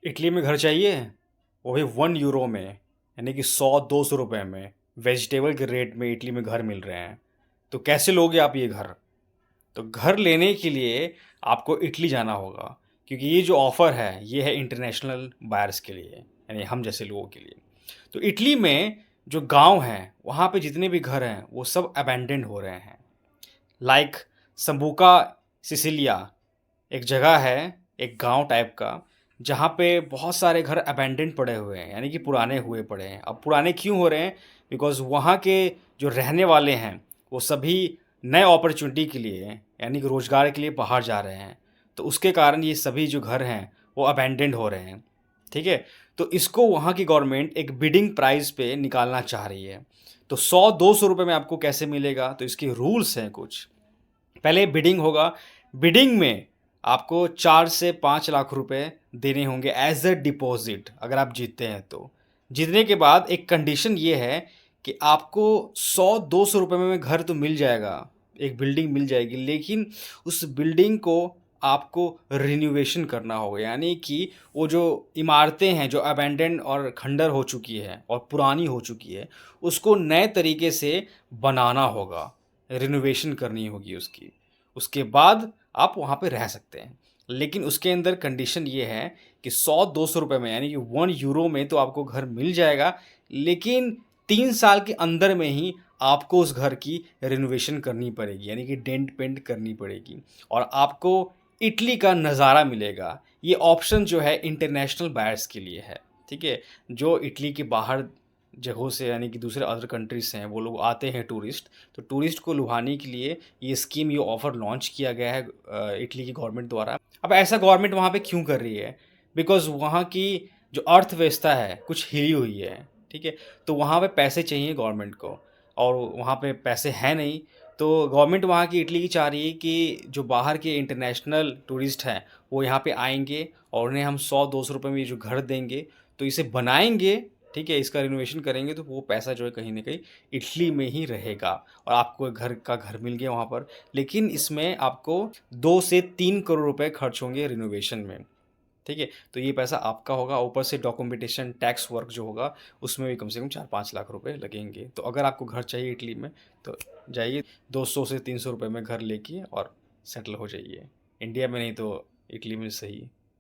Italy में घर चाहिए, वो भी 1 यूरो में, यानी कि 100-200 रुपए में, वेजिटेबल के रेट में इटली में घर मिल रहे हैं। तो कैसे लोगे आप ये घर? तो घर लेने के लिए आपको इटली जाना होगा, क्योंकि ये जो ऑफ़र है, ये है इंटरनेशनल बायर्स के लिए, यानी हम जैसे लोगों के लिए। तो इटली में जो गाँव हैं, वहाँ पे जितने भी घर हैं, वो सब अबैंडन्ड हो रहे हैं। लाइक संबूका सिसिलिया एक जगह है, एक गाँव टाइप का, जहाँ पे बहुत सारे घर अबैंडन्ड पड़े हुए हैं, यानी कि पुराने हुए पड़े हैं। अब पुराने क्यों हो रहे हैं? बिकॉज़ वहाँ के जो रहने वाले हैं, वो सभी नए अपॉर्च्युनिटी के लिए, यानी कि रोज़गार के लिए बाहर जा रहे हैं। तो उसके कारण ये सभी जो घर हैं, वो अबैंडन्ड हो रहे हैं। ठीक है? तो इसको वहाँ की गवर्नमेंट एक बिडिंग प्राइस पे निकालना चाह रही है। तो 100-200 रुपए में आपको कैसे मिलेगा? तो इसके रूल्स हैं कुछ। पहले बिडिंग होगा, बिडिंग में आपको 4 से 5 लाख रुपए देने होंगे एज़ अ डिपॉज़िट अगर आप जीतते हैं तो। जीतने के बाद एक कंडीशन ये है कि आपको 100-200 रुपए में घर तो मिल जाएगा, एक बिल्डिंग मिल जाएगी, लेकिन उस बिल्डिंग को आपको रिनोवेशन करना होगा, यानी कि वो जो इमारतें हैं, जो अबैंडन्ड और खंडर हो चुकी है और पुरानी हो चुकी है, उसको नए तरीके से बनाना होगा, रिनोवेशन करनी होगी उसकी। उसके बाद आप वहाँ पे रह सकते हैं। लेकिन उसके अंदर कंडीशन ये है कि 100-200 रुपए में, यानी कि 1 यूरो में तो आपको घर मिल जाएगा, लेकिन 3 साल के अंदर में ही आपको उस घर की रिनोवेशन करनी पड़ेगी, यानी कि डेंट पेंट करनी पड़ेगी और आपको इटली का नज़ारा मिलेगा। ये ऑप्शन जो है इंटरनेशनल बायर्स के लिए है, ठीक है? जो इटली के बाहर जगहों से, यानी कि दूसरे अदर कंट्रीज़ से हैं, वो लोग आते हैं टूरिस्ट, तो टूरिस्ट को लुभाने के लिए ये स्कीम, ये ऑफ़र लॉन्च किया गया है इटली की गवर्नमेंट द्वारा। अब ऐसा गवर्नमेंट वहाँ पे क्यों कर रही है? बिकॉज़ वहाँ की जो अर्थव्यवस्था है, कुछ हिली हुई है, ठीक है? तो वहाँ पे पैसे चाहिए गवर्नमेंट को और वहाँ पे पैसे हैं नहीं, तो गवर्नमेंट वहाँ की इटली की चाह रही है कि जो बाहर के इंटरनेशनल टूरिस्ट हैं, वो यहाँ पे आएँगे और उन्हें हम 100-200 रुपए में ये जो घर देंगे, तो इसे बनाएँगे, ठीक है? इसका रिनोवेशन करेंगे तो वो पैसा जो है कहीं न कहीं इटली में ही रहेगा और आपको घर मिल गया वहाँ पर। लेकिन इसमें आपको 2 से 3 करोड़ रुपए खर्च होंगे रिनोवेशन में, ठीक है? तो ये पैसा आपका होगा, ऊपर से डॉक्यूमेंटेशन, टैक्स वर्क जो होगा, उसमें भी कम से कम 4-5 लाख रुपए लगेंगे। तो अगर आपको घर चाहिए इटली में, तो जाइए 200 से 300 रुपए में घर लेके और सेटल हो जाइए। इंडिया में नहीं तो इटली में सही है।